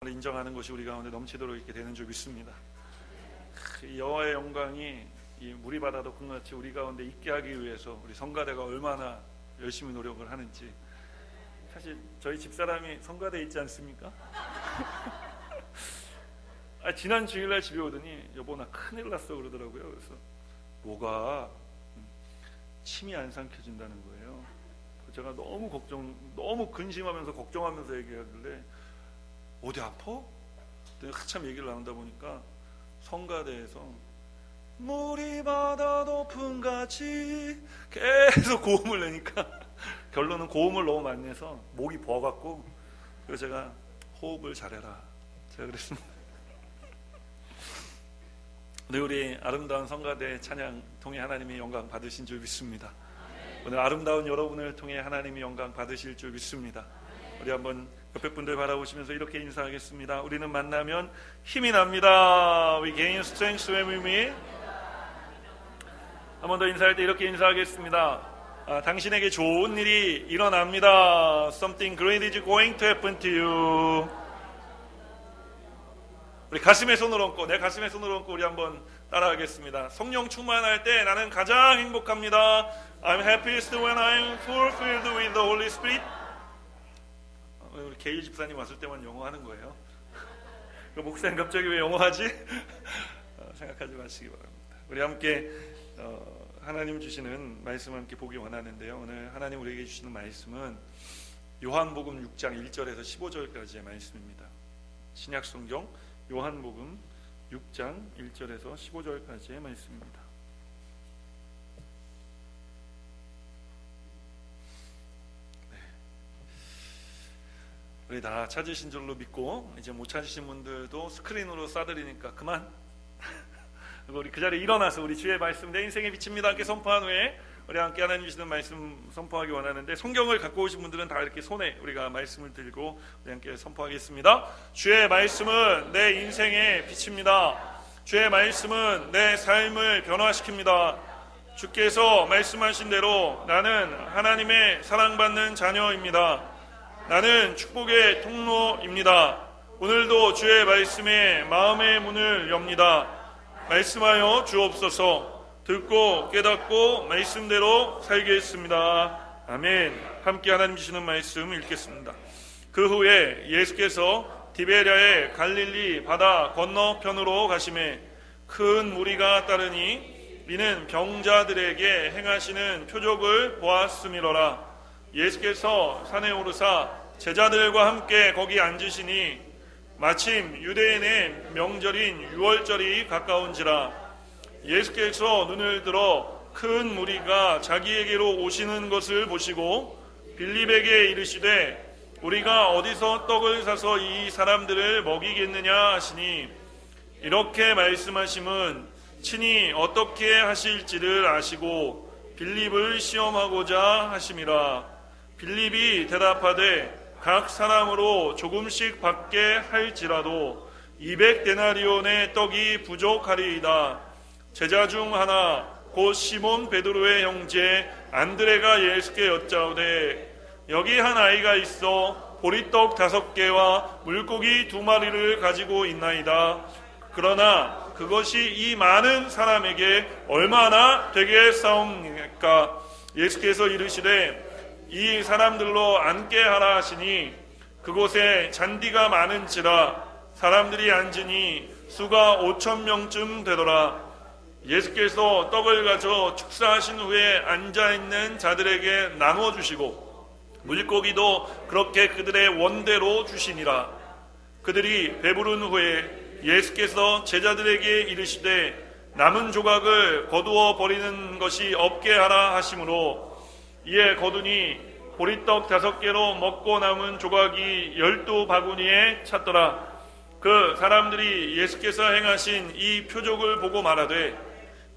인정하는 것이 우리 가운데 넘치도록 있게 되는 줄 믿습니다. 이 여호와의 영광이 이 무리 바다도 같이 우리 가운데 있게 하기 위해서 우리 성가대가 얼마나 열심히 노력을 하는지. 사실 저희 집사람이 성가대에 있지 않습니까? 지난 주일날 집에 오더니 여보 나 큰일 났어 그러더라고요. 그래서 뭐가? 침이 안 삼켜진다는 거예요. 제가 너무 근심하면서 걱정하면서 얘기하길래 어디 아파? 한참 얘기를 나누다 보니까 성가대에서 물이 바다 높은 같이 계속 고음을 내니까 결론은 고음을 너무 많이 내서 목이 부어갖고, 그래서 제가 호흡을 잘해라 제가 그랬습니다. 오늘 우리 아름다운 성가대 찬양 통해 하나님의 영광 받으신 줄 믿습니다. 오늘 아름다운 여러분을 통해 하나님의 영광 받으실 줄 믿습니다. 우리 한번 옆에 분들 바라보시면서 이렇게 인사하겠습니다. 우리는 만나면 힘이 납니다. We gain strength when we meet. 한 번 더 인사할 때 이렇게 인사하겠습니다. 당신에게 좋은 일이 일어납니다. Something great is going to happen to you. 우리 가슴에 손을 얹고, 내 가슴에 손을 얹고 우리 한번 따라하겠습니다. 성령 충만할 때 나는 가장 행복합니다. I'm happiest when I'm fulfilled with the Holy Spirit. 우리 게일 집사님 왔을 때만 영어 하는 거예요. 그 목사님 갑자기 왜 영어 하지? 생각하지 마시기 바랍니다. 우리 함께 하나님 주시는 말씀 함께 보기 원하는데요. 오늘 하나님 우리에게 주시는 말씀은 요한복음 6장 1절에서 15절까지의 말씀입니다. 신약 성경 요한복음 6장 1절에서 15절까지의 말씀입니다. 우리 다 찾으신 줄로 믿고, 이제 못 찾으신 분들도 스크린으로 쏴드리니까 그만. 우리 그 자리에 일어나서 우리 주의 말씀 내 인생의 빛입니다 함께 선포한 후에 우리 함께 하나님 주시는 말씀 선포하기 원하는데, 성경을 갖고 오신 분들은 다 이렇게 손에 우리가 말씀을 들고 우리 함께 선포하겠습니다. 주의 말씀은 내 인생의 빛입니다. 주의 말씀은 내 삶을 변화시킵니다. 주께서 말씀하신 대로 나는 하나님의 사랑받는 자녀입니다. 나는 축복의 통로입니다. 오늘도 주의 말씀에 마음의 문을 엽니다. 말씀하여 주옵소서. 듣고 깨닫고 말씀대로 살겠습니다. 아멘. 함께 하나님 주시는 말씀 읽겠습니다. 그 후에 예수께서 디베랴의 갈릴리 바다 건너편으로 가시매 큰 무리가 따르니 이는 병자들에게 행하시는 표적을 보았음이로라. 예수께서 산에 오르사 제자들과 함께 거기 앉으시니 마침 유대인의 명절인 유월절이 가까운지라. 예수께서 눈을 들어 큰 무리가 자기에게로 오시는 것을 보시고 빌립에게 이르시되 우리가 어디서 떡을 사서 이 사람들을 먹이겠느냐 하시니, 이렇게 말씀하심은 친히 어떻게 하실지를 아시고 빌립을 시험하고자 하심이라. 빌립이 대답하되 각 사람으로 조금씩 받게 할지라도 200데나리온의 떡이 부족하리이다. 제자 중 하나 곧 시몬 베드로의 형제 안드레가 예수께 여짜오되 여기 한 아이가 있어 보리떡 5개와 물고기 2마리를 가지고 있나이다. 그러나 그것이 이 많은 사람에게 얼마나 되겠사옵니까? 예수께서 이르시되 이 사람들로 앉게 하라 하시니 그곳에 잔디가 많은지라 사람들이 앉으니 수가 5,000명쯤 되더라. 예수께서 떡을 가져 축사하신 후에 앉아있는 자들에게 나누어 주시고 물고기도 그렇게 그들의 원대로 주시니라. 그들이 배부른 후에 예수께서 제자들에게 이르시되 남은 조각을 거두어 버리는 것이 없게 하라 하시므로 이에 거두니 보리떡 5개로 먹고 남은 조각이 12바구니에 찼더라. 그 사람들이 예수께서 행하신 이 표적을 보고 말하되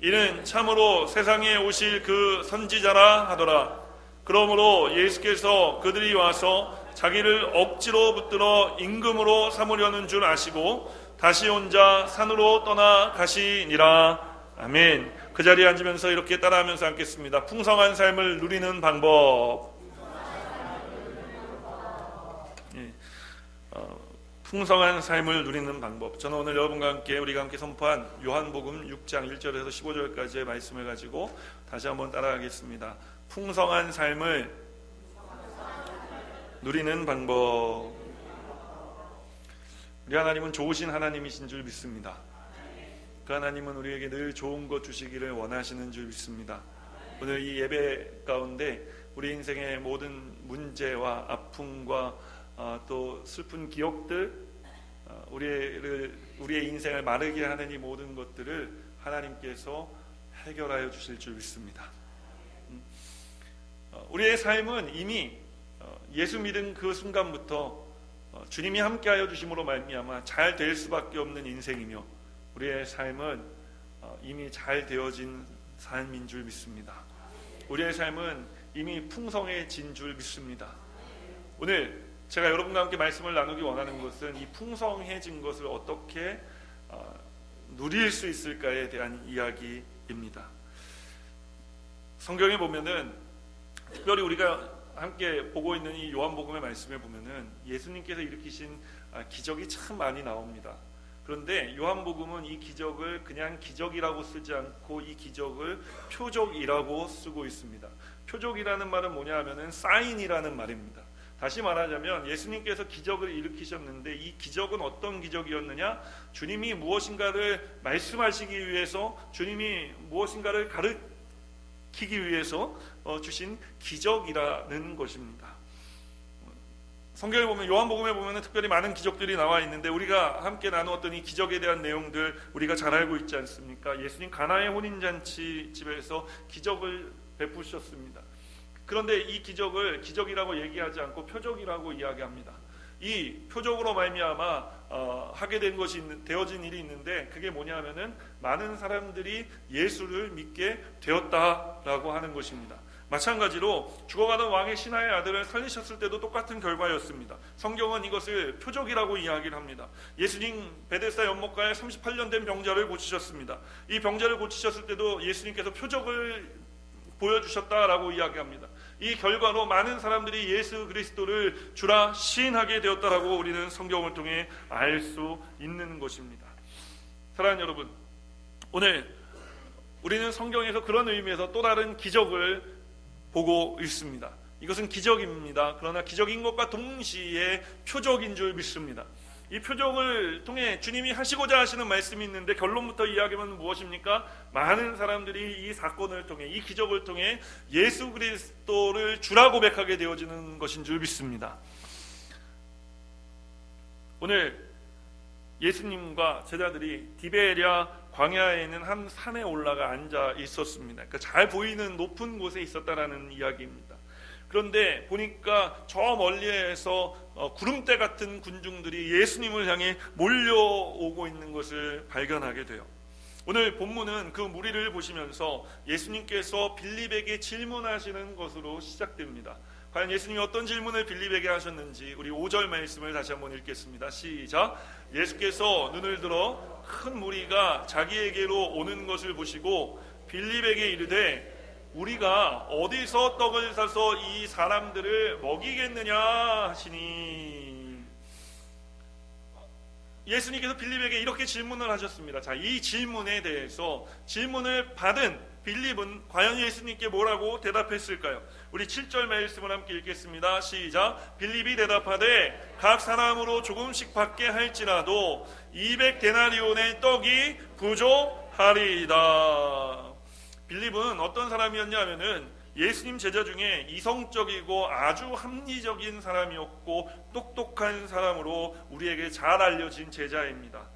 이는 참으로 세상에 오실 그 선지자라 하더라. 그러므로 예수께서 그들이 와서 자기를 억지로 붙들어 임금으로 삼으려는 줄 아시고 다시 혼자 산으로 떠나 가시니라. 아멘. 그 자리에 앉으면서 이렇게 따라하면서 앉겠습니다. 풍성한 삶을 누리는 방법. 풍성한 삶을 누리는 방법. 저는 오늘 여러분과 함께 우리가 함께 선포한 요한복음 6장 1절에서 15절까지의 말씀을 가지고 다시 한번 따라가겠습니다. 풍성한 삶을 누리는 방법. 우리 하나님은 좋으신 하나님이신 줄 믿습니다. 그 하나님은 우리에게 늘 좋은 것 주시기를 원하시는 줄 믿습니다. 오늘 이 예배 가운데 우리 인생의 모든 문제와 아픔과 또 슬픈 기억들, 우리의 인생을 마르게 하는 이 모든 것들을 하나님께서 해결하여 주실 줄 믿습니다. 우리의 삶은 이미 예수 믿은 그 순간부터 주님이 함께하여 주심으로 말미암아 잘 될 수밖에 없는 인생이며, 우리의 삶은 이미 잘 되어진 삶인 줄 믿습니다. 우리의 삶은 이미 풍성해진 줄 믿습니다. 오늘 제가 여러분과 함께 말씀을 나누기 원하는 것은 이 풍성해진 것을 어떻게 누릴 수 있을까에 대한 이야기입니다. 성경에 보면은, 특별히 우리가 함께 보고 있는 이 요한복음의 말씀에 보면은 예수님께서 일으키신 기적이 참 많이 나옵니다. 그런데 요한복음은 이 기적을 그냥 기적이라고 쓰지 않고 이 기적을 표적이라고 쓰고 있습니다. 표적이라는 말은 뭐냐 하면은 사인이라는 말입니다. 다시 말하자면 예수님께서 기적을 일으키셨는데 이 기적은 어떤 기적이었느냐? 주님이 무엇인가를 말씀하시기 위해서, 주님이 무엇인가를 가르치기 위해서 주신 기적이라는 것입니다. 성경에 보면, 요한복음에 보면 특별히 많은 기적들이 나와 있는데 우리가 함께 나누었던 이 기적에 대한 내용들 우리가 잘 알고 있지 않습니까? 예수님 가나의 혼인잔치 집에서 기적을 베푸셨습니다. 그런데 이 기적을 기적이라고 얘기하지 않고 표적이라고 이야기합니다. 이 표적으로 말미암아 하게 된 것이 되어진 일이 있는데, 그게 뭐냐면은 많은 사람들이 예수를 믿게 되었다라고 하는 것입니다. 마찬가지로 죽어가던 왕의 신하의 아들을 살리셨을 때도 똑같은 결과였습니다. 성경은 이것을 표적이라고 이야기를 합니다. 예수님 베데스다 연못가에 38년 된 병자를 고치셨습니다. 이 병자를 고치셨을 때도 예수님께서 표적을 보여주셨다라고 이야기합니다. 이 결과로 많은 사람들이 예수 그리스도를 주라 시인하게 되었다라고 우리는 성경을 통해 알 수 있는 것입니다. 사랑하는 여러분, 오늘 우리는 성경에서 그런 의미에서 또 다른 기적을 보고 있습니다. 이것은 기적입니다. 그러나 기적인 것과 동시에 표적인 줄 믿습니다. 이 표적을 통해 주님이 하시고자 하시는 말씀이 있는데, 결론부터 이야기하면 무엇입니까? 많은 사람들이 이 사건을 통해, 이 기적을 통해 예수 그리스도를 주라 고백하게 되어지는 것인 줄 믿습니다. 오늘 예수님과 제자들이 디베랴 광야에 있는 한 산에 올라가 앉아 있었습니다. 그러니까 잘 보이는 높은 곳에 있었다라는 이야기입니다. 그런데 보니까 저 멀리에서 구름대 같은 군중들이 예수님을 향해 몰려오고 있는 것을 발견하게 돼요. 오늘 본문은 그 무리를 보시면서 예수님께서 빌립에게 질문하시는 것으로 시작됩니다. 과연 예수님이 어떤 질문을 빌립에게 하셨는지 우리 5절 말씀을 다시 한번 읽겠습니다. 시작. 예수께서 눈을 들어 큰 무리가 자기에게로 오는 것을 보시고 빌립에게 이르되 우리가 어디서 떡을 사서 이 사람들을 먹이겠느냐 하시니, 예수님께서 빌립에게 이렇게 질문을 하셨습니다. 자, 이 질문에 대해서 질문을 받은 빌립은 과연 예수님께 뭐라고 대답했을까요? 우리 7절 말씀을 함께 읽겠습니다. 시작. 빌립이 대답하되 각 사람으로 조금씩 받게 할지라도 200데나리온의 떡이 부족하리이다. 빌립은 어떤 사람이었냐 하면은 예수님 제자 중에 이성적이고 아주 합리적인 사람이었고 똑똑한 사람으로 우리에게 잘 알려진 제자입니다.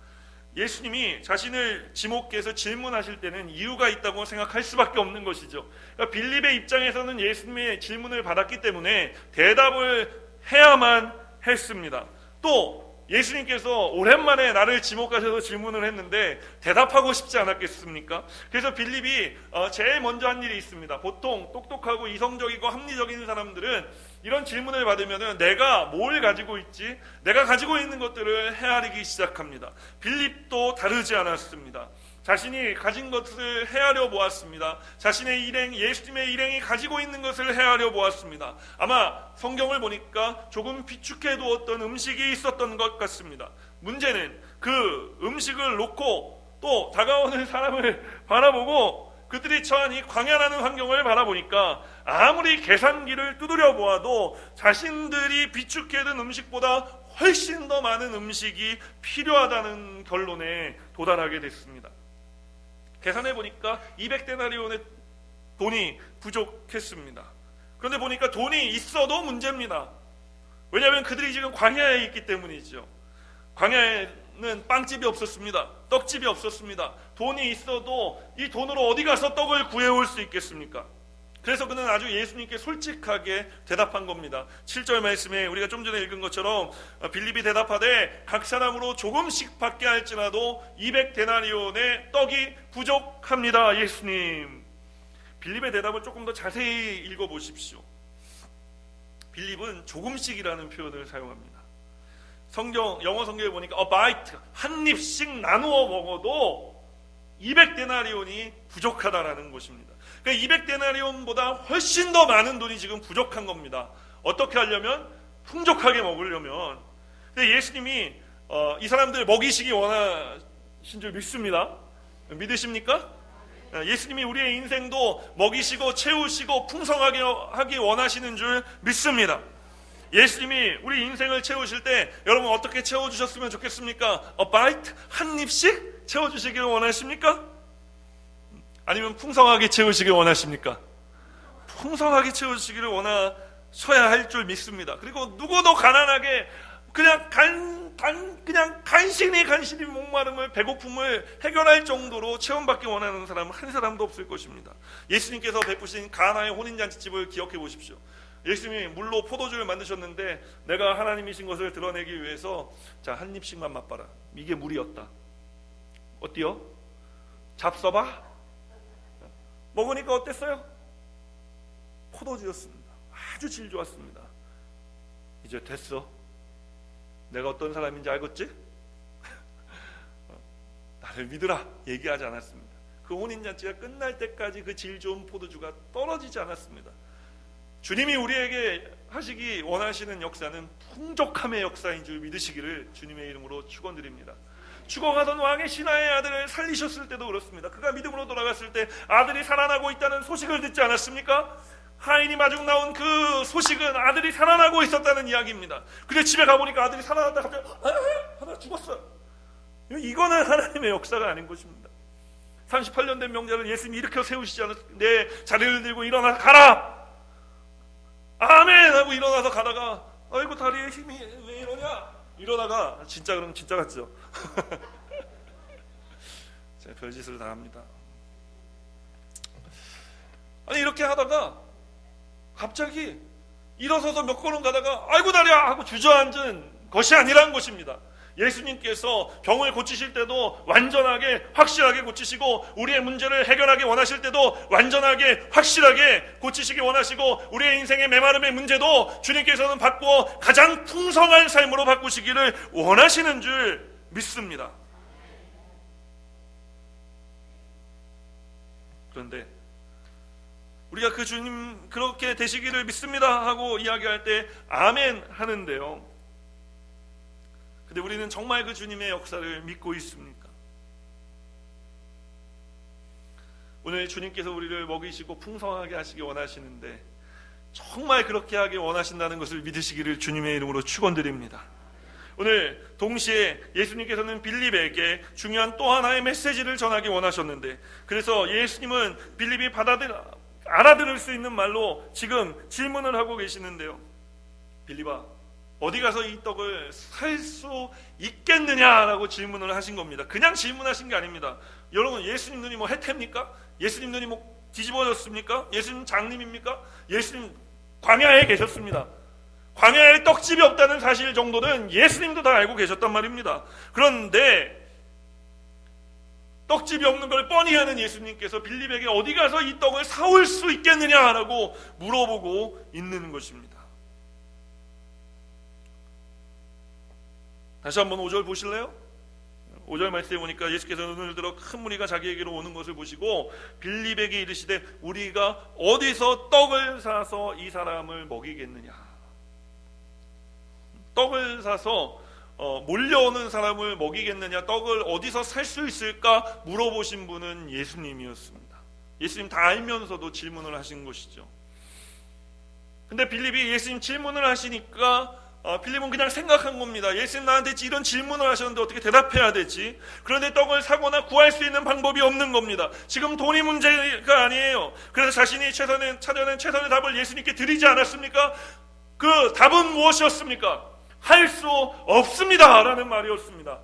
예수님이 자신을 지목해서 질문하실 때는 이유가 있다고 생각할 수밖에 없는 것이죠. 그러니까 빌립의 입장에서는 예수님의 질문을 받았기 때문에 대답을 해야만 했습니다. 또 예수님께서 오랜만에 나를 지목하셔서 질문을 했는데 대답하고 싶지 않았겠습니까? 그래서 빌립이 제일 먼저 한 일이 있습니다. 보통 똑똑하고 이성적이고 합리적인 사람들은 이런 질문을 받으면 내가 뭘 가지고 있지? 내가 가지고 있는 것들을 헤아리기 시작합니다. 빌립도 다르지 않았습니다. 자신이 가진 것을 헤아려 보았습니다. 자신의 일행, 예수님의 일행이 가지고 있는 것을 헤아려 보았습니다. 아마 성경을 보니까 조금 비축해 두었던 음식이 있었던 것 같습니다. 문제는 그 음식을 놓고 또 다가오는 사람을 바라보고 그들이 처한 이 광야라는 환경을 바라보니까 아무리 계산기를 두드려 보아도 자신들이 비축해 둔 음식보다 훨씬 더 많은 음식이 필요하다는 결론에 도달하게 됐습니다. 계산해 보니까 200데나리온의 돈이 부족했습니다. 그런데 보니까 돈이 있어도 문제입니다. 왜냐하면 그들이 지금 광야에 있기 때문이죠. 광야에는 빵집이 없었습니다. 떡집이 없었습니다. 돈이 있어도 이 돈으로 어디 가서 떡을 구해올 수 있겠습니까? 그래서 그는 아주 예수님께 솔직하게 대답한 겁니다. 7절 말씀에 우리가 좀 전에 읽은 것처럼 빌립이 대답하되 각 사람으로 조금씩 받게 할지라도 200데나리온의 떡이 부족합니다. 예수님. 빌립의 대답을 조금 더 자세히 읽어보십시오. 빌립은 조금씩이라는 표현을 사용합니다. 영어 성경에 보니까 a bite, 한 입씩 나누어 먹어도 200데나리온이 부족하다라는 것입니다. 그러니까 200데나리온보다 훨씬 더 많은 돈이 지금 부족한 겁니다. 어떻게 하려면? 풍족하게 먹으려면. 근데 예수님이 이 사람들 먹이시기 원하신 줄 믿습니다. 믿으십니까? 예수님이 우리의 인생도 먹이시고 채우시고 풍성하게 하기 원하시는 줄 믿습니다. 예수님이 우리 인생을 채우실 때 여러분 어떻게 채워주셨으면 좋겠습니까? A bite? 한 입씩 채워주시기를 원하십니까? 아니면 풍성하게 채우시길 원하십니까? 풍성하게 채우시기를 원하셔야 할 줄 믿습니다. 그리고 누구도 가난하게 그냥 간신히 목마름을, 배고픔을 해결할 정도로 체험받기 원하는 사람은 한 사람도 없을 것입니다. 예수님께서 베푸신 가나의 혼인잔치집을 기억해 보십시오. 예수님이 물로 포도주를 만드셨는데 내가 하나님이신 것을 드러내기 위해서 자, 한 입씩만 맛봐라. 이게 물이었다. 어때요? 잡숴봐? 먹으니까 어땠어요? 포도주였습니다. 아주 질 좋았습니다. 이제 됐어. 내가 어떤 사람인지 알겠지? 나를 믿으라 얘기하지 않았습니다. 그 혼인잔치가 끝날 때까지 그 질 좋은 포도주가 떨어지지 않았습니다. 주님이 우리에게 하시기 원하시는 역사는 풍족함의 역사인 줄 믿으시기를 주님의 이름으로 축원드립니다. 죽어가던 왕의 신하의 아들을 살리셨을 때도 그렇습니다. 그가 믿음으로 돌아갔을 때 아들이 살아나고 있다는 소식을 듣지 않았습니까? 하인이 마중 나온 그 소식은 아들이 살아나고 있었다는 이야기입니다. 근데 집에 가보니까 아들이 살아났다 갑자기 하나 죽었어요. 이거는 하나님의 역사가 아닌 것입니다. 38년 된 명자를 예수님이 일으켜 세우시지 않았습니까? 내 자리를 들고 일어나서 가라! 아멘! 하고 일어나서 가다가 아이고 다리에 힘이 왜 이러냐? 이러다가 진짜 그럼 진짜 같죠? 제가 별짓을 다 합니다. 아니 이렇게 하다가 갑자기 일어서서 몇 걸음 가다가 아이고 다리야! 하고 주저앉은 것이 아니란 것입니다. 예수님께서 병을 고치실 때도 완전하게 확실하게 고치시고 우리의 문제를 해결하기 원하실 때도 완전하게 확실하게 고치시기 원하시고 우리의 인생의 메마름의 문제도 주님께서는 바꾸어 가장 풍성한 삶으로 바꾸시기를 원하시는 줄 믿습니다. 그런데 우리가 그 주님 그렇게 되시기를 믿습니다 하고 이야기할 때 아멘 하는데요, 근데 우리는 정말 그 주님의 역사를 믿고 있습니까? 오늘 주님께서 우리를 먹이시고 풍성하게 하시기 원하시는데 정말 그렇게 하기 원하신다는 것을 믿으시기를 주님의 이름으로 축원드립니다. 오늘 동시에 예수님께서는 빌립에게 중요한 또 하나의 메시지를 전하기 원하셨는데 그래서 예수님은 빌립이 알아들을 수 있는 말로 지금 질문을 하고 계시는데요. 빌립아, 어디 가서 이 떡을 살 수 있겠느냐라고 질문을 하신 겁니다. 그냥 질문하신 게 아닙니다. 여러분, 예수님 눈이 뭐 해태입니까? 예수님 눈이 뭐 뒤집어졌습니까? 예수님 장님입니까? 예수님 광야에 계셨습니다. 광야에 떡집이 없다는 사실 정도는 예수님도 다 알고 계셨단 말입니다. 그런데 떡집이 없는 걸 뻔히 아는 예수님께서 빌립에게 어디 가서 이 떡을 사올 수 있겠느냐라고 물어보고 있는 것입니다. 다시 한번 5절 보실래요? 5절 말씀에 보니까 예수께서 눈을 들어 큰 무리가 자기에게로 오는 것을 보시고 빌립에게 이르시되 우리가 어디서 떡을 사서 이 사람을 먹이겠느냐. 떡을 사서 몰려오는 사람을 먹이겠느냐, 떡을 어디서 살 수 있을까 물어보신 분은 예수님이었습니다. 예수님 다 알면서도 질문을 하신 것이죠. 근데 빌립이 예수님 질문을 하시니까 빌립은 그냥 생각한 겁니다. 예수님 나한테 이런 질문을 하셨는데 어떻게 대답해야 되지? 그런데 떡을 사거나 구할 수 있는 방법이 없는 겁니다. 지금 돈이 문제가 아니에요. 그래서 자신이 찾아낸 최선의 답을 예수님께 드리지 않았습니까? 그 답은 무엇이었습니까? 할 수 없습니다 라는 말이었습니다.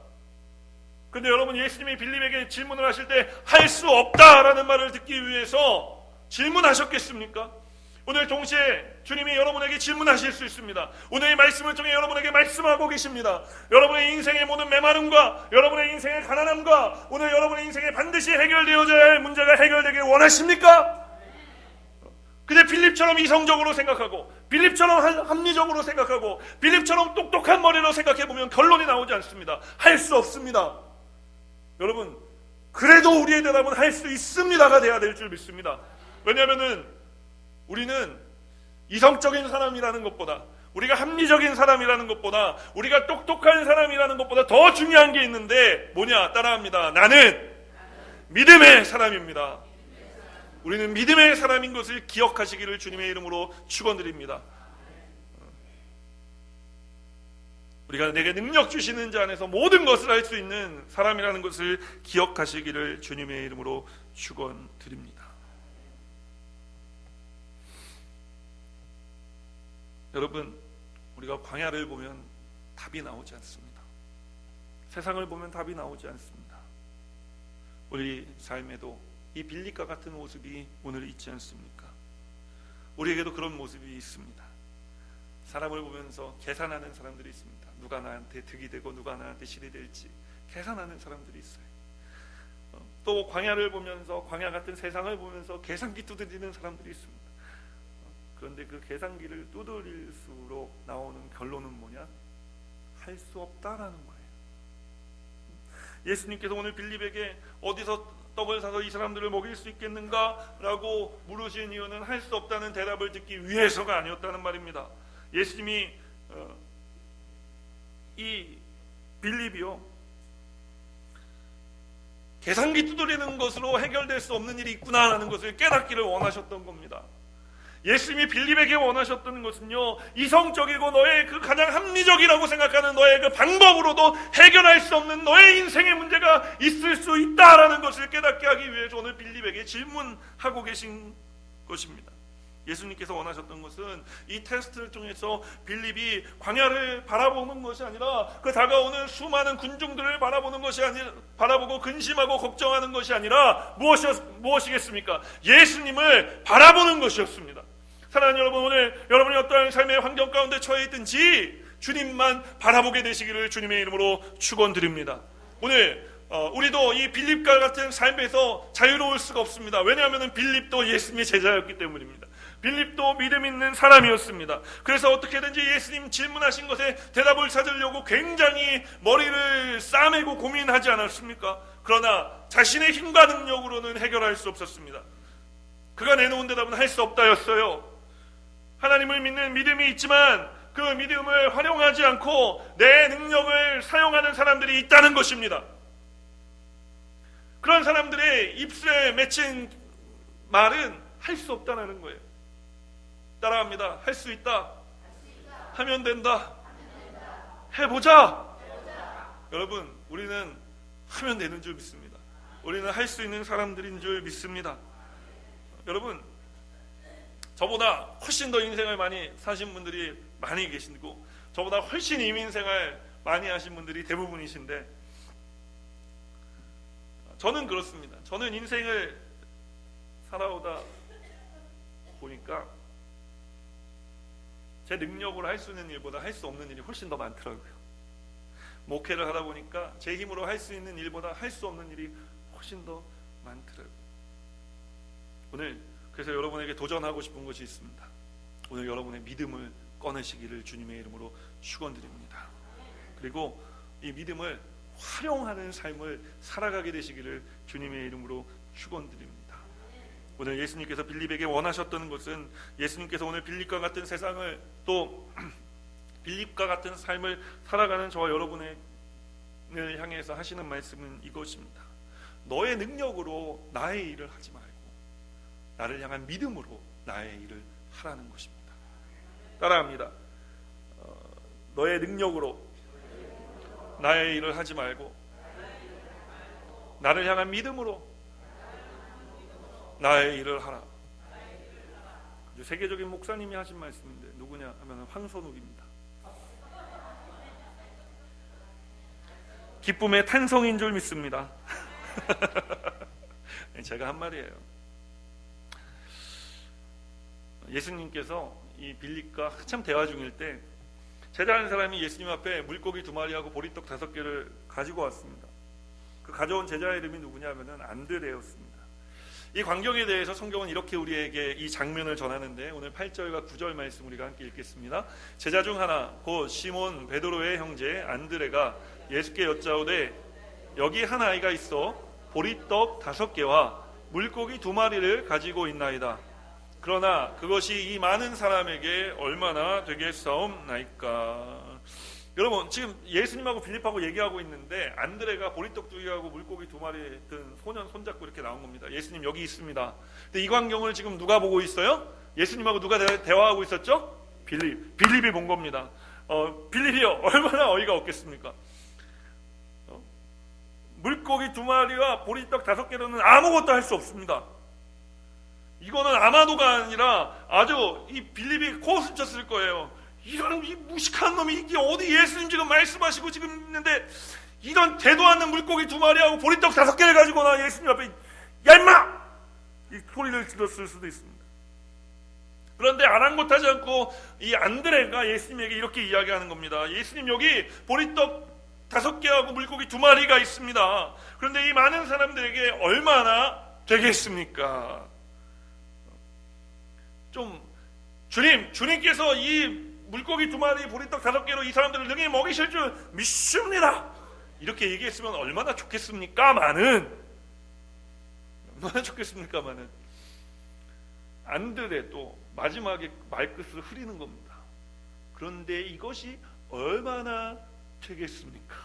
근데 여러분, 예수님이 빌립에게 질문을 하실 때 할 수 없다라는 말을 듣기 위해서 질문하셨겠습니까? 오늘 동시에 주님이 여러분에게 질문하실 수 있습니다. 오늘의 말씀을 통해 여러분에게 말씀하고 계십니다. 여러분의 인생의 모든 메마름과 여러분의 인생의 가난함과 오늘 여러분의 인생에 반드시 해결되어져야 할 문제가 해결되길 원하십니까? 근데 빌립처럼 이성적으로 생각하고 빌립처럼 합리적으로 생각하고 빌립처럼 똑똑한 머리로 생각해보면 결론이 나오지 않습니다. 할 수 없습니다. 여러분, 그래도 우리의 대답은 할 수 있습니다가 돼야 될 줄 믿습니다. 왜냐하면 우리는 이성적인 사람이라는 것보다, 우리가 합리적인 사람이라는 것보다, 우리가 똑똑한 사람이라는 것보다 더 중요한 게 있는데 뭐냐? 따라합니다. 나는 믿음의 사람입니다. 우리는 믿음의 사람인 것을 기억하시기를 주님의 이름으로 축원드립니다. 우리가 내게 능력 주시는 자 안에서 모든 것을 할 수 있는 사람이라는 것을 기억하시기를 주님의 이름으로 축원드립니다. 여러분, 우리가 광야를 보면 답이 나오지 않습니다. 세상을 보면 답이 나오지 않습니다. 우리 삶에도 이 빌립과 같은 모습이 오늘 있지 않습니까? 우리에게도 그런 모습이 있습니다. 사람을 보면서 계산하는 사람들이 있습니다. 누가 나한테 득이 되고 누가 나한테 실이 될지 계산하는 사람들이 있어요. 또 광야를 보면서, 광야 같은 세상을 보면서 계산기 두드리는 사람들이 있습니다. 그런데 그 계산기를 두드릴수록 나오는 결론은 뭐냐? 할 수 없다라는 거예요. 예수님께서 오늘 빌립에게 어디서 떡을 사서 이 사람들을 먹일 수 있겠는가라고 물으신 이유는 할 수 없다는 대답을 듣기 위해서가 아니었다는 말입니다. 예수님이 이 빌립이요, 계산기 두드리는 것으로 해결될 수 없는 일이 있구나라는 것을 깨닫기를 원하셨던 겁니다. 예수님이 빌립에게 원하셨던 것은요, 이성적이고 너의 그 가장 합리적이라고 생각하는 너의 그 방법으로도 해결할 수 없는 너의 인생의 문제가 있을 수 있다라는 것을 깨닫게 하기 위해서 오늘 빌립에게 질문하고 계신 것입니다. 예수님께서 원하셨던 것은 이 테스트를 통해서 빌립이 광야를 바라보는 것이 아니라 그 다가오는 수많은 군중들을 바라보는 것이 아니라, 바라보고 근심하고 걱정하는 것이 아니라 무엇이겠습니까? 예수님을 바라보는 것이었습니다. 사랑하는 여러분, 오늘 여러분이 어떠한 삶의 환경 가운데 처해 있든지 주님만 바라보게 되시기를 주님의 이름으로 축원드립니다. 오늘 우리도 이 빌립과 같은 삶에서 자유로울 수가 없습니다. 왜냐하면 빌립도 예수님의 제자였기 때문입니다. 빌립도 믿음 있는 사람이었습니다. 그래서 어떻게든지 예수님 질문하신 것에 대답을 찾으려고 굉장히 머리를 싸매고 고민하지 않았습니까? 그러나 자신의 힘과 능력으로는 해결할 수 없었습니다. 그가 내놓은 대답은 할 수 없다였어요. 하나님을 믿는 믿음이 있지만 그 믿음을 활용하지 않고 내 능력을 사용하는 사람들이 있다는 것입니다. 그런 사람들의 입술에 맺힌 말은 할 수 없다는 거예요. 따라합니다. 할 수 있다. 하면 된다. 해보자. 여러분, 우리는 하면 되는 줄 믿습니다. 우리는 할 수 있는 사람들인 줄 믿습니다. 여러분, 저보다 훨씬 더 인생을 많이 사신 분들이 많이 계시고 저보다 훨씬 이민생활 많이 하신 분들이 대부분이신데, 저는 그렇습니다. 저는 인생을 살아오다 보니까 제 능력으로 할 수 있는 일보다 할 수 없는 일이 훨씬 더 많더라고요. 목회를 하다 보니까 제 힘으로 할 수 있는 일보다 할 수 없는 일이 훨씬 더 많더라고요. 오늘 그래서 여러분에게 도전하고 싶은 것이 있습니다. 오늘 여러분의 믿음을 꺼내시기를 주님의 이름으로 축원드립니다. 그리고 이 믿음을 활용하는 삶을 살아가게 되시기를 주님의 이름으로 축원드립니다. 오늘 예수님께서 빌립에게 원하셨던 것은, 예수님께서 오늘 빌립과 같은 세상을, 또 빌립과 같은 삶을 살아가는 저와 여러분을 향해서 하시는 말씀은 이것입니다. 너의 능력으로 나의 일을 하지 말고 나를 향한 믿음으로 나의 일을 하라는 것입니다. 따라합니다. 너의 능력으로 나의 일을 하지 말고 나를 향한 믿음으로 나의 일을 하라. 세계적인 목사님이 하신 말씀인데 누구냐 하면 황선욱입니다. 기쁨의 탄성인 줄 믿습니다. 제가 한 말이에요. 예수님께서 이 빌립과 한참 대화 중일 때 제자 한 사람이 예수님 앞에 물고기 2마리하고 보리떡 5개를 가지고 왔습니다. 그 가져온 제자의 이름이 누구냐 하면 안드레였습니다. 이 광경에 대해서 성경은 이렇게 우리에게 이 장면을 전하는데, 오늘 8절과 9절 말씀 우리가 함께 읽겠습니다. 제자 중 하나 곧 시몬 베드로의 형제 안드레가 예수께 여짜오되 여기 한 아이가 있어 보리떡 5개와 물고기 2마리를 가지고 있나이다. 그러나 그것이 이 많은 사람에게 얼마나 되겠사옵나이까. 여러분, 지금 예수님하고 빌립하고 얘기하고 있는데 안드레가 보리떡 2개하고 물고기 2마리 든 소년 손잡고 이렇게 나온 겁니다. 예수님 여기 있습니다. 근데 이 광경을 지금 누가 보고 있어요? 예수님하고 누가 대화하고 있었죠? 빌립이 본 겁니다. 빌립이 얼마나 어이가 없겠습니까? 물고기 2마리와 보리떡 5개로는 아무것도 할 수 없습니다. 이거는 아마도가 아니라 아주 이 빌립이 코웃음 쳤을 거예요. 이런 이 무식한 놈이 이게 어디 예수님 지금 말씀하시고 지금 있는데 이런 대도 않는 물고기 2마리하고 보리떡 5개를 가지고 나 예수님 앞에 야 임마! 이 소리를 질렀을 수도 있습니다. 그런데 아랑곳하지 않고 이 안드레가 예수님에게 이렇게 이야기하는 겁니다. 예수님 여기 보리떡 5개하고 물고기 2마리가 있습니다. 그런데 이 많은 사람들에게 얼마나 되겠습니까? 좀 주님께서 이 물고기 2마리 보리떡 5개로 이 사람들을 능히 먹이실 줄 믿습니다. 이렇게 얘기했으면 얼마나 좋겠습니까마는, 얼마나 좋겠습니까마는 안드레도 마지막에 말끝을 흐리는 겁니다. 그런데 이것이 얼마나 되겠습니까?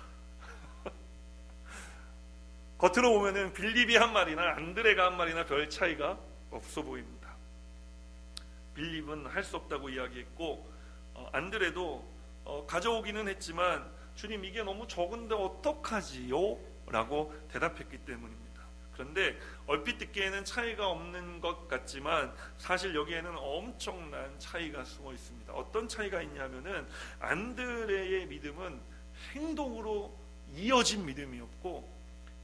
겉으로 보면은 빌립이 한 말이나 안드레가 한 말이나 별 차이가 없어 보입니다. 빌립은 할 수 없다고 이야기했고, 안드레도 가져오기는 했지만 주님 이게 너무 적은데 어떡하지요? 라고 대답했기 때문입니다. 그런데 얼핏 듣기에는 차이가 없는 것 같지만 사실 여기에는 엄청난 차이가 숨어 있습니다. 어떤 차이가 있냐면은 안드레의 믿음은 행동으로 이어진 믿음이었고,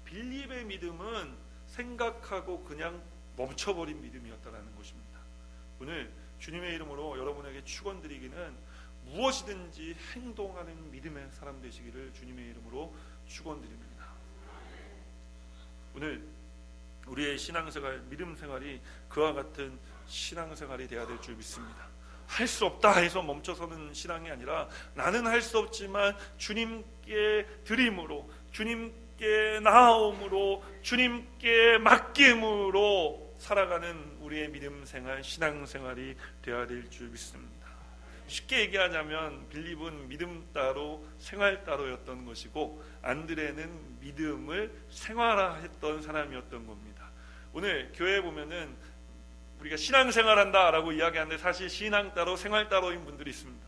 빌립의 믿음은 생각하고 그냥 멈춰버린 믿음이었다는 것입니다. 오늘 주님의 이름으로 여러분에게 축원드리기는 무엇이든지 행동하는 믿음의 사람 되시기를 주님의 이름으로 축원드립니다. 오늘 우리의 신앙생활, 믿음생활이 그와 같은 신앙생활이 되어야 될 줄 믿습니다. 할 수 없다 해서 멈춰서는 신앙이 아니라 나는 할 수 없지만 주님께 드림으로, 주님께 나아옴으로, 주님께 맡김으로 살아가는 우리의 믿음생활, 신앙생활이 되어야 될 줄 믿습니다. 쉽게 얘기하자면 빌립은 믿음 따로 생활 따로였던 것이고 안드레는 믿음을 생활화했던 사람이었던 겁니다. 오늘 교회에 보면은 우리가 신앙생활한다 라고 이야기하는데 사실 신앙 따로 생활 따로인 분들이 있습니다.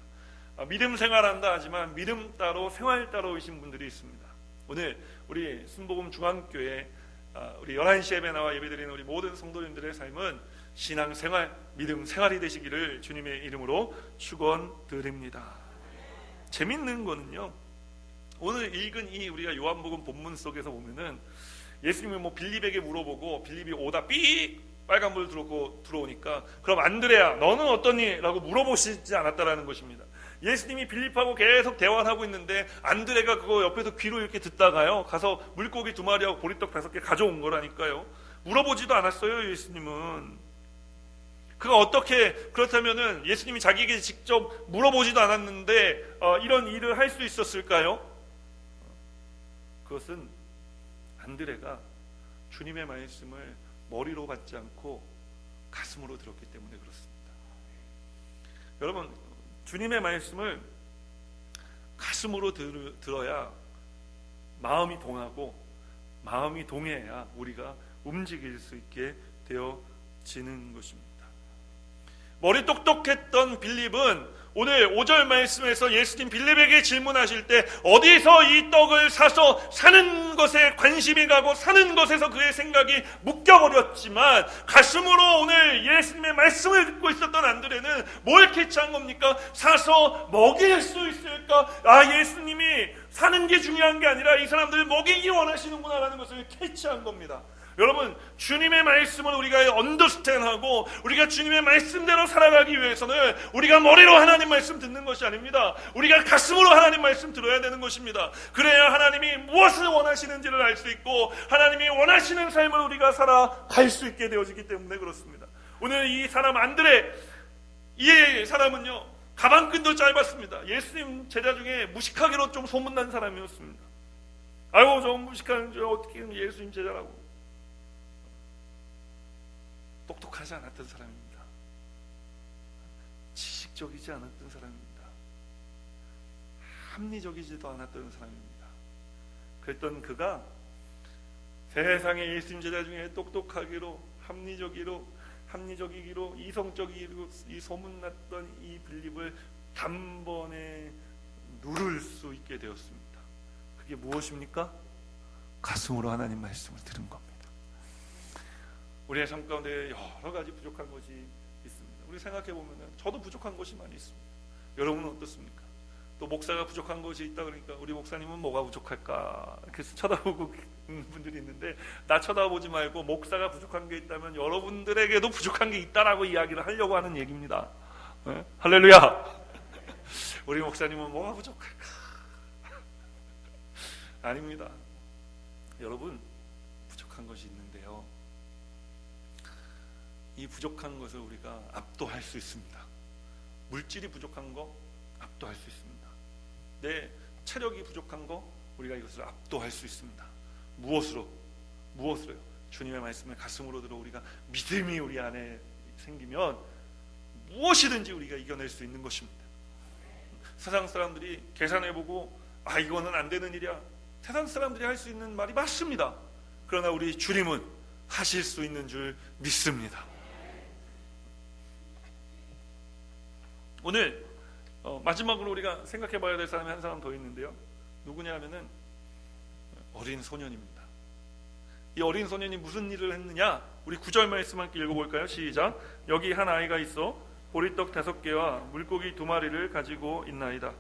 믿음 생활한다 하지만 믿음 따로 생활 따로이신 분들이 있습니다. 오늘 우리 순복음 중앙교회 우리 11시 예배 나와 예배드리는 우리 모든 성도님들의 삶은 신앙생활, 믿음 생활이 되시기를 주님의 이름으로 축원드립니다. 재밌는 거는요, 오늘 읽은 이 우리가 요한복음 본문 속에서 보면은 예수님이 빌립에게 물어보고 빌립이 오다 삑 빨간불 들어오니까 그럼 안드레야 너는 어떠니? 라고 물어보시지 않았다라는 것입니다. 예수님이 빌립하고 계속 대화를 하고 있는데 안드레가 그거 옆에서 귀로 이렇게 듣다가요 가서 물고기 2마리하고 보리떡 5개 가져온 거라니까요. 물어보지도 않았어요. 예수님은 그가 어떻게, 그렇다면은 예수님이 자기에게 직접 물어보지도 않았는데 이런 일을 할 수 있었을까요? 그것은 안드레가 주님의 말씀을 머리로 받지 않고 가슴으로 들었기 때문에 그렇습니다. 여러분, 주님의 말씀을 가슴으로 들어야 마음이 동하고, 마음이 동해야 우리가 움직일 수 있게 되어지는 것입니다. 머리 똑똑했던 빌립은 오늘 5절 말씀에서 예수님 빌립에게 질문하실 때 어디서 이 떡을 사서 사는 것에 관심이 가고 사는 것에서 그의 생각이 묶여버렸지만, 가슴으로 오늘 예수님의 말씀을 듣고 있었던 안드레는 뭘 캐치한 겁니까? 사서 먹일 수 있을까? 예수님이 사는 게 중요한 게 아니라 이 사람들을 먹이기 원하시는구나라는 것을 캐치한 겁니다. 여러분, 주님의 말씀을 우리가 언더스탠하고 우리가 주님의 말씀대로 살아가기 위해서는 우리가 머리로 하나님 말씀 듣는 것이 아닙니다. 우리가 가슴으로 하나님 말씀 들어야 되는 것입니다. 그래야 하나님이 무엇을 원하시는지를 알 수 있고 하나님이 원하시는 삶을 우리가 살아갈 수 있게 되어지기 때문에 그렇습니다. 오늘 이 사람 안드레, 이 사람은요, 가방끈도 짧았습니다. 예수님 제자 중에 무식하기로 좀 소문난 사람이었습니다. 아이고, 저 무식한 줄 어떻게 예수님 제자라고. 똑똑하지 않았던 사람입니다. 지식적이지 않았던 사람입니다. 합리적이지도 않았던 사람입니다. 그랬던 그가 세상에 예수님 제자 중에 똑똑하기로, 합리적이기로, 이성적이기로 이 소문났던 이 빌립을 단번에 누를 수 있게 되었습니다. 그게 무엇입니까? 가슴으로 하나님 말씀을 들은 겁니다. 우리의 삶 가운데 여러 가지 부족한 것이 있습니다. 우리 생각해보면 저도 부족한 것이 많이 있습니다. 여러분은 어떻습니까? 또 목사가 부족한 것이 있다 그러니까 우리 목사님은 뭐가 부족할까? 그래서 쳐다보고 있는 분들이 있는데, 나 쳐다보지 말고 목사가 부족한 게 있다면 여러분들에게도 부족한 게 있다라고 이야기를 하려고 하는 얘기입니다. 네? 할렐루야. 우리 목사님은 뭐가 부족할까? 아닙니다. 여러분, 부족한 것이 있는데요, 이 부족한 것을 우리가 압도할 수 있습니다. 물질이 부족한 거 압도할 수 있습니다. 내 체력이 부족한 거 우리가 이것을 압도할 수 있습니다. 무엇으로요? 주님의 말씀을 가슴으로 들어 우리가 믿음이 우리 안에 생기면 무엇이든지 우리가 이겨낼 수 있는 것입니다. 세상 사람들이 계산해보고 이거는 안 되는 일이야, 세상 사람들이 할 수 있는 말이 맞습니다. 그러나 우리 주님은 하실 수 있는 줄 믿습니다. 오늘 마지막으로 우리가 생각해 봐야 될 사람이 한 사람 더 있는데요, 누구냐 하면은 어린 소년입니다. 이 어린 소년이 무슨 일을 했느냐, 우리 9절 말씀 함께 읽어볼까요? 시작. 여기 한 아이가 있어 보리떡 5개와 물고기 2마리를 가지고 있나이다.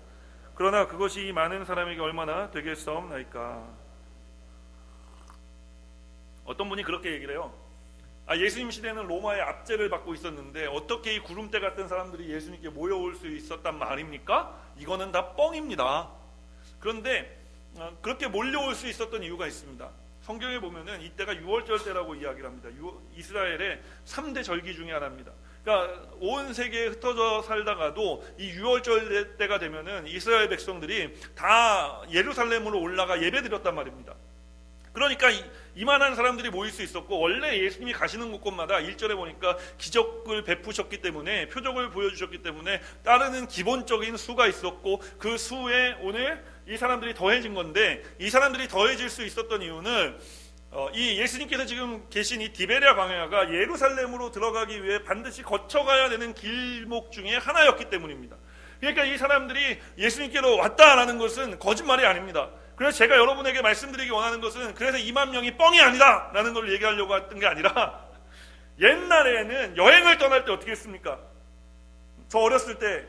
그러나 그것이 이 많은 사람에게 얼마나 되겠사옵나이까. 어떤 분이 그렇게 얘기를 해요. 예수님 시대는 로마의 압제를 받고 있었는데 어떻게 이 구름대 같은 사람들이 예수님께 모여올 수 있었단 말입니까? 이거는 다 뻥입니다. 그런데 그렇게 몰려올 수 있었던 이유가 있습니다. 성경에 보면은 이때가 유월절 때라고 이야기를 합니다. 이스라엘의 3대 절기 중에 하나입니다. 그러니까 온 세계에 흩어져 살다가도 이 유월절 때가 되면은 이스라엘 백성들이 다 예루살렘으로 올라가 예배드렸단 말입니다. 그러니까 이만한 사람들이 모일 수 있었고, 원래 예수님이 가시는 곳곳마다 1절에 보니까 기적을 베푸셨기 때문에, 표적을 보여주셨기 때문에 따르는 기본적인 수가 있었고, 그 수에 오늘 이 사람들이 더해진 건데, 이 사람들이 더해질 수 있었던 이유는 이 예수님께서 지금 계신 이 디베랴 광야가 예루살렘으로 들어가기 위해 반드시 거쳐가야 되는 길목 중에 하나였기 때문입니다. 그러니까 이 사람들이 예수님께로 왔다라는 것은 거짓말이 아닙니다. 그래서 제가 여러분에게 말씀드리기 원하는 것은, 그래서 2만 명이 뻥이 아니다 라는 걸 얘기하려고 했던 게 아니라, 옛날에는 여행을 떠날 때 어떻게 했습니까? 저 어렸을 때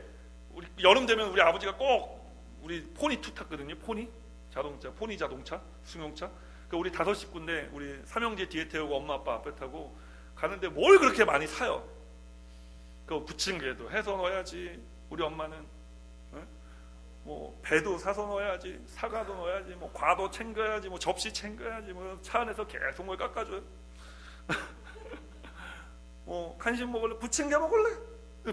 우리 여름 되면 우리 아버지가 꼭 우리 포니2 탔거든요. 포니 자동차, 승용차. 그러니까 우리 5 식구인데 우리 삼형제 뒤에 태우고 엄마 아빠 앞에 타고 가는데 뭘 그렇게 많이 사요? 그 부침개도 해서 넣어야지, 우리 엄마는 뭐 배도 사서 넣어야지, 사과도 넣어야지, 뭐 과도 챙겨야지, 뭐 접시 챙겨야지, 뭐 차 안에서 계속 뭘 깎아줘요. 뭐 간식 먹을래? 부침개 먹을래?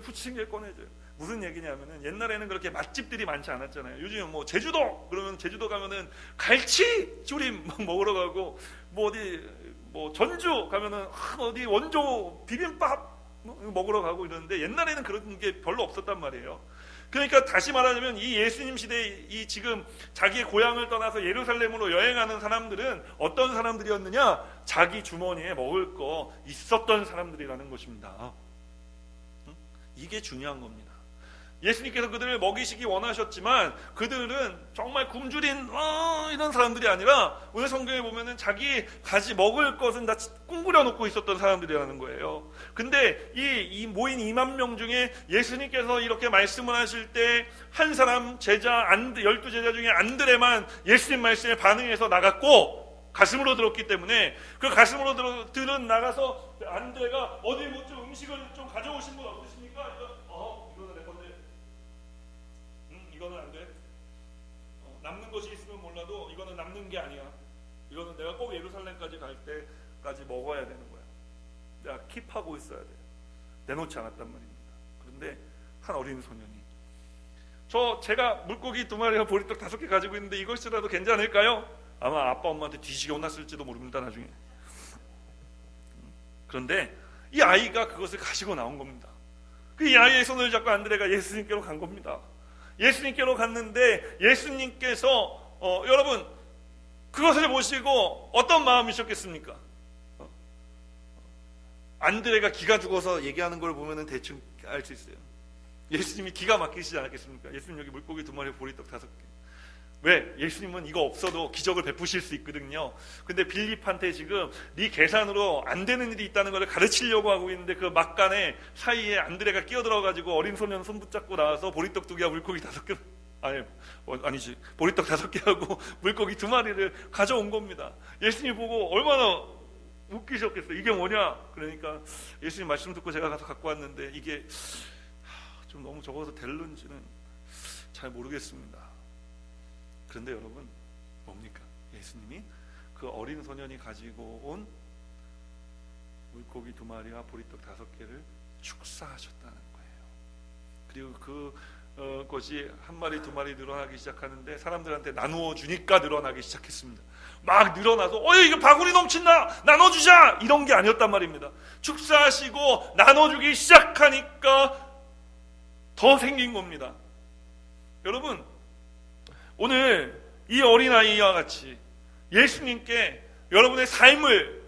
부침개 꺼내줘요. 무슨 얘기냐면은 옛날에는 그렇게 맛집들이 많지 않았잖아요. 요즘 뭐 제주도 그러면 제주도 가면은 갈치 조림 먹으러 가고, 뭐 어디 뭐 전주 가면은 어디 원조 비빔밥 먹으러 가고 이러는데, 옛날에는 그런 게 별로 없었단 말이에요. 그러니까 다시 말하자면 이 예수님 시대에 이 지금 자기의 고향을 떠나서 예루살렘으로 여행하는 사람들은 어떤 사람들이었느냐? 자기 주머니에 먹을 거 있었던 사람들이라는 것입니다. 이게 중요한 겁니다. 예수님께서 그들을 먹이시기 원하셨지만 그들은 정말 굶주린 이런 사람들이 아니라, 오늘 성경에 보면은 자기 가지 먹을 것은 다 꿈꾸려 놓고 있었던 사람들이라는 거예요. 근데 이 모인 2만 명 중에 예수님께서 이렇게 말씀을 하실 때 한 사람 제자 12제자 중에 안드레만 예수님 말씀에 반응해서 나갔고 가슴으로 들었기 때문에, 그 가슴으로 들은 나가서 안드레가 어디 뭐 좀 음식을 좀 가져오신 분 없으십니까? 이거는 내 건데, 이거는 안 돼. 남는 것이 있으면 몰라도 이거는 남는 게 아니야. 이거는 내가 꼭 예루살렘까지 갈 때까지 먹어야 되는 거야. 내가 킵하고 있어야 돼. 내놓지 않았단 말입니다. 그런데 한 어린 소년이, 제가 물고기 2마리와 보리떡 5개 가지고 있는데 이것이라도 괜찮을까요? 아마 아빠 엄마한테 뒤지게 혼났을지도 모릅니다, 나중에. 그런데 이 아이가 그것을 가지고 나온 겁니다. 이 아이의 손을 잡고 안드레가 예수님께로 간 겁니다. 예수님께로 갔는데 예수님께서 여러분 그것을 보시고 어떤 마음이셨겠습니까? 안드레가 기가 죽어서 얘기하는 걸 보면 대충 알 수 있어요. 예수님이 기가 막히시지 않았겠습니까? 예수님 여기 물고기 2마리 보리떡 5개. 왜? 예수님은 이거 없어도 기적을 베푸실 수 있거든요. 근데 빌립한테 지금 네 계산으로 안 되는 일이 있다는 걸 가르치려고 하고 있는데, 그 막간에 사이에 안드레가 끼어들어가지고 어린 소년 손 붙잡고 나와서 보리떡 2개와 물고기 5개, 아니지, 보리떡 5개하고 물고기 2마리를 가져온 겁니다. 예수님 보고 얼마나 웃기셨겠어요. 이게 뭐냐? 그러니까 예수님 말씀 듣고 제가 가서 갖고 왔는데 이게 좀 너무 적어서 될는지는 잘 모르겠습니다. 그런데 여러분 뭡니까? 예수님이 그 어린 소년이 가지고 온 물고기 2마리와 보리떡 5개를 축사하셨다는 거예요. 그리고 그것이 1마리 2마리 늘어나기 시작하는데 사람들한테 나누어 주니까 늘어나기 시작했습니다. 막 늘어나서 이거 바구니 넘친다, 나눠주자, 이런 게 아니었단 말입니다. 축사하시고 나눠주기 시작하니까 더 생긴 겁니다. 여러분, 오늘 이 어린아이와 같이 예수님께 여러분의 삶을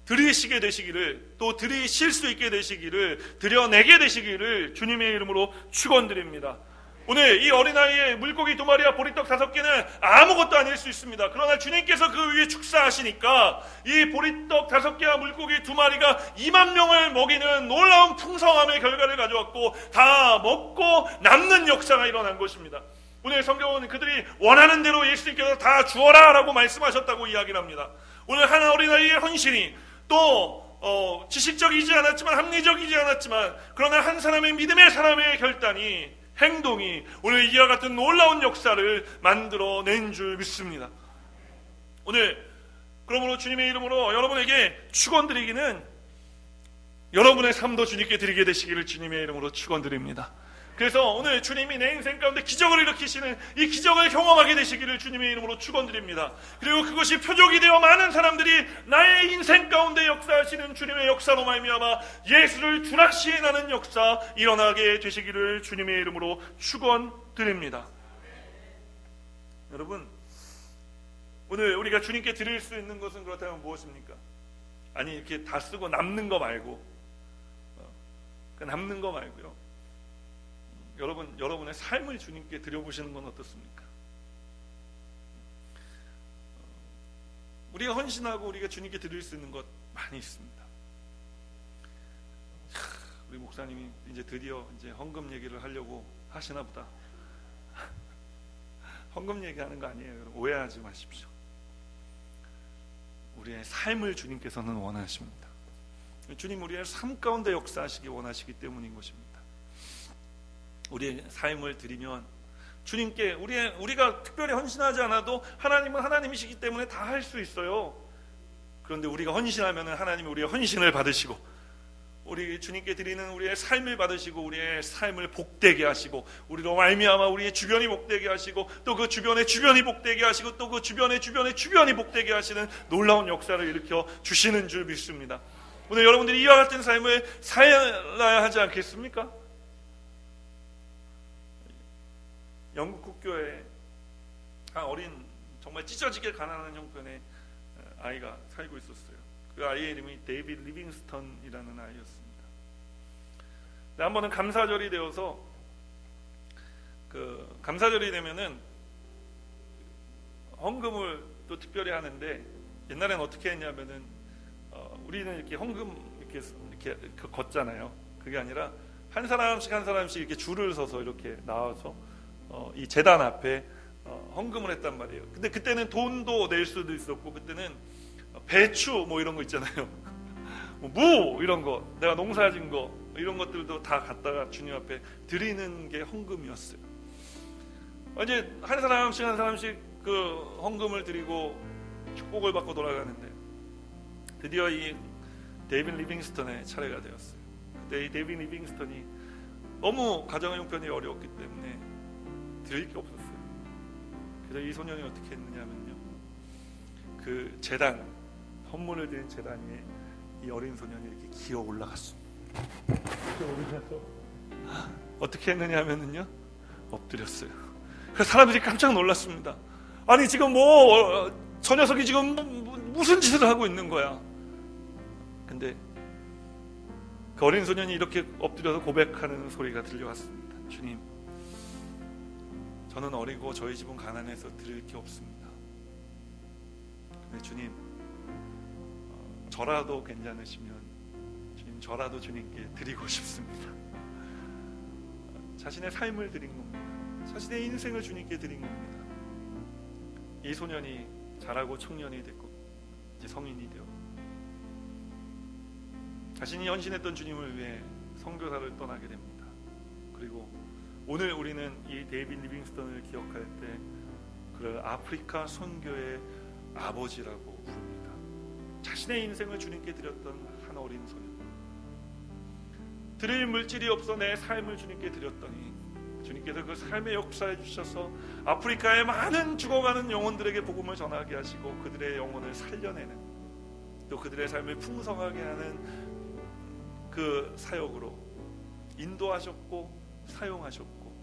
드리시게 되시기를, 또 드리실 수 있게 되시기를, 드려내게 되시기를 주님의 이름으로 축원드립니다. 오늘 이 어린아이의 물고기 2마리와 보리떡 5개는 아무것도 아닐 수 있습니다. 그러나 주님께서 그 위에 축사하시니까 이 보리떡 5개와 물고기 2마리가 2만 명을 먹이는 놀라운 풍성함의 결과를 가져왔고, 다 먹고 남는 역사가 일어난 것입니다. 오늘 성경은 그들이 원하는 대로 예수님께서 다 주어라 라고 말씀하셨다고 이야기를 합니다. 오늘 한 어린아이의 헌신이, 또 지식적이지 않았지만 합리적이지 않았지만 그러나 한 사람의 믿음의 사람의 결단이, 행동이 오늘 이와 같은 놀라운 역사를 만들어낸 줄 믿습니다. 오늘 그러므로 주님의 이름으로 여러분에게 축원드리기는, 여러분의 삶도 주님께 드리게 되시기를 주님의 이름으로 축원드립니다. 그래서 오늘 주님이 내 인생 가운데 기적을 일으키시는 이 기적을 경험하게 되시기를 주님의 이름으로 축원드립니다. 그리고 그것이 표적이 되어 많은 사람들이 나의 인생 가운데 역사하시는 주님의 역사로 말미암아 예수를 주라 시인하는 역사 일어나게 되시기를 주님의 이름으로 축원드립니다. 여러분, 오늘 우리가 주님께 드릴 수 있는 것은 그렇다면 무엇입니까? 아니, 이렇게 다 쓰고 남는 거 말고, 남는 거 말고요, 여러분의 삶을 주님께 드려보시는 건 어떻습니까? 우리가 헌신하고 우리가 주님께 드릴 수 있는 것 많이 있습니다. 우리 목사님이 이제 드디어 헌금 얘기를 하려고 하시나 보다. 헌금 얘기하는 거 아니에요, 여러분. 오해하지 마십시오. 우리의 삶을 주님께서는 원하십니다. 주님 우리의 삶 가운데 역사하시기 원하시기 때문인 것입니다. 우리의 삶을 드리면 주님께 우리가 특별히 헌신하지 않아도 하나님은 하나님이시기 때문에 다 할 수 있어요. 그런데 우리가 헌신하면 하나님이 우리의 헌신을 받으시고, 우리 주님께 드리는 우리의 삶을 받으시고 우리의 삶을 복되게 하시고 우리로 말미암아 우리의 주변이 복되게 하시고 또 그 주변의 주변이 복되게 하시고 또 그 주변의 주변이 복되게 하시는 놀라운 역사를 일으켜 주시는 줄 믿습니다. 오늘 여러분들이 이와 같은 삶을 살아야 하지 않겠습니까? 영국 국교에 한 어린 정말 찢어지게 가난한 형편의 아이가 살고 있었어요. 그 아이의 이름이 데이비드 리빙스턴이라는 아이였습니다. 한 번은 감사절이 되어서 그 감사절이 되면은 헌금을 또 특별히 하는데 옛날엔 어떻게 했냐면은 우리는 이렇게 헌금 이렇게 걷잖아요. 그게 아니라 한 사람씩 이렇게 줄을 서서 이렇게 나와서 이 제단 앞에 헌금을 했단 말이에요. 근데 그때는 돈도 낼 수도 있었고 그때는 배추 뭐 이런 거 있잖아요. 무 이런 거 내가 농사진 거 이런 것들도 다 갖다가 주님 앞에 드리는 게 헌금이었어요. 이제 한 사람씩 그 헌금을 드리고 축복을 받고 돌아가는데 드디어 이 데이비드 리빙스턴의 차례가 되었어요. 그때 이 데이비드 리빙스턴이 너무 가정 형편이 어려웠기 때문에 드릴 게 없었어요. 그래서 이 소년이 어떻게 했느냐면요, 그 제단 헌물을 드린 제단 위에 이 어린 소년이 이렇게 기어 올라갔습니다. 어떻게 했느냐면요, 엎드렸어요. 그래서 사람들이 깜짝 놀랐습니다. 아니 지금 뭐 저 녀석이 지금 무슨 짓을 하고 있는 거야? 근데 그 어린 소년이 이렇게 엎드려서 고백하는 소리가 들려왔습니다. 주님, 저는 어리고 저희 집은 가난해서 드릴 게 없습니다. 근데 주님, 저라도 괜찮으시면 주님, 저라도 주님께 드리고 싶습니다. 자신의 삶을 드린 겁니다. 자신의 인생을 주님께 드린 겁니다. 이 소년이 자라고 청년이 됐고 이제 성인이 되어 자신이 헌신했던 주님을 위해 선교사를 떠나게 됩니다. 그리고 오늘 우리는 이 데이비드 리빙스턴을 기억할 때 그를 아프리카 선교의 아버지라고 부릅니다. 자신의 인생을 주님께 드렸던 한 어린 소년. 드릴 물질이 없어 내 삶을 주님께 드렸더니 주님께서 그 삶의 역사해 주셔서 아프리카의 많은 죽어가는 영혼들에게 복음을 전하게 하시고 그들의 영혼을 살려내는, 또 그들의 삶을 풍성하게 하는 그 사역으로 인도하셨고 사용하셨고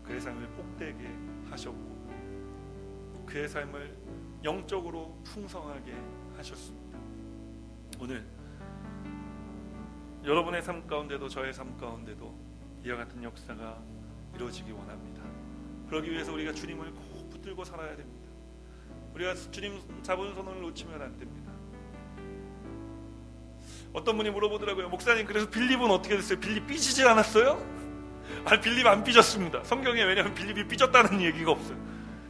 그의 삶을 복되게 하셨고 그의 삶을 영적으로 풍성하게 하셨습니다. 오늘 여러분의 삶 가운데도 저의 삶 가운데도 이와 같은 역사가 이루어지기 원합니다. 그러기 위해서 우리가 주님을 꼭 붙들고 살아야 됩니다. 우리가 주님 잡은 손을 놓치면 안 됩니다. 어떤 분이 물어보더라고요. 목사님, 그래서 빌립은 어떻게 됐어요? 빌립 삐지지 않았어요? 아니, 빌립 안 삐졌습니다. 성경에 왜냐하면 빌립이 삐졌다는 얘기가 없어요.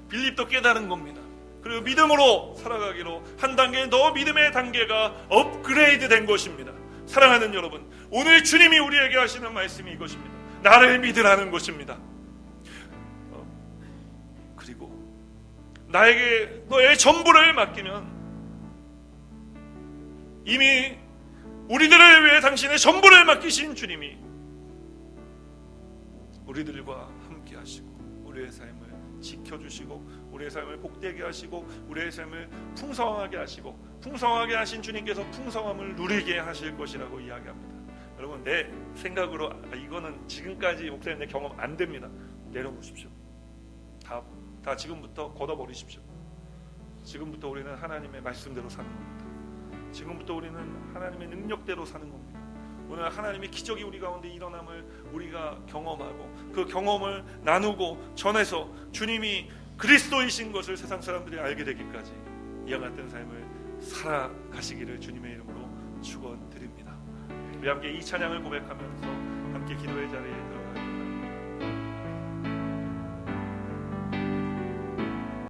빌립도 깨달은 겁니다. 그리고 믿음으로 살아가기로 한 단계 더 믿음의 단계가 업그레이드 된 것입니다. 사랑하는 여러분, 오늘 주님이 우리에게 하시는 말씀이 이것입니다. 나를 믿으라는 것입니다. 그리고 나에게 너의 전부를 맡기면 이미 우리들을 위해 당신의 전부를 맡기신 주님이 우리들과 함께 하시고 우리의 삶을 지켜주시고 우리의 삶을 복되게 하시고 우리의 삶을 풍성하게 하시고 풍성하게 하신 주님께서 풍성함을 누리게 하실 것이라고 이야기합니다. 여러분, 내 생각으로 이거는 지금까지 목사님 내 경험 안 됩니다. 내려놓으십시오. 다 지금부터 걷어버리십시오. 지금부터 우리는 하나님의 말씀대로 사는 겁니다. 지금부터 우리는 하나님의 능력대로 사는 겁니다. 오늘 하나님의 기적이 우리 가운데 일어남을 우리가 경험하고 그 경험을 나누고 전해서 주님이 그리스도이신 것을 세상 사람들이 알게 되기까지 이와 같은 삶을 살아가시기를 주님의 이름으로 축원드립니다. 우리 함께 이 찬양을 고백하면서 함께 기도의 자리에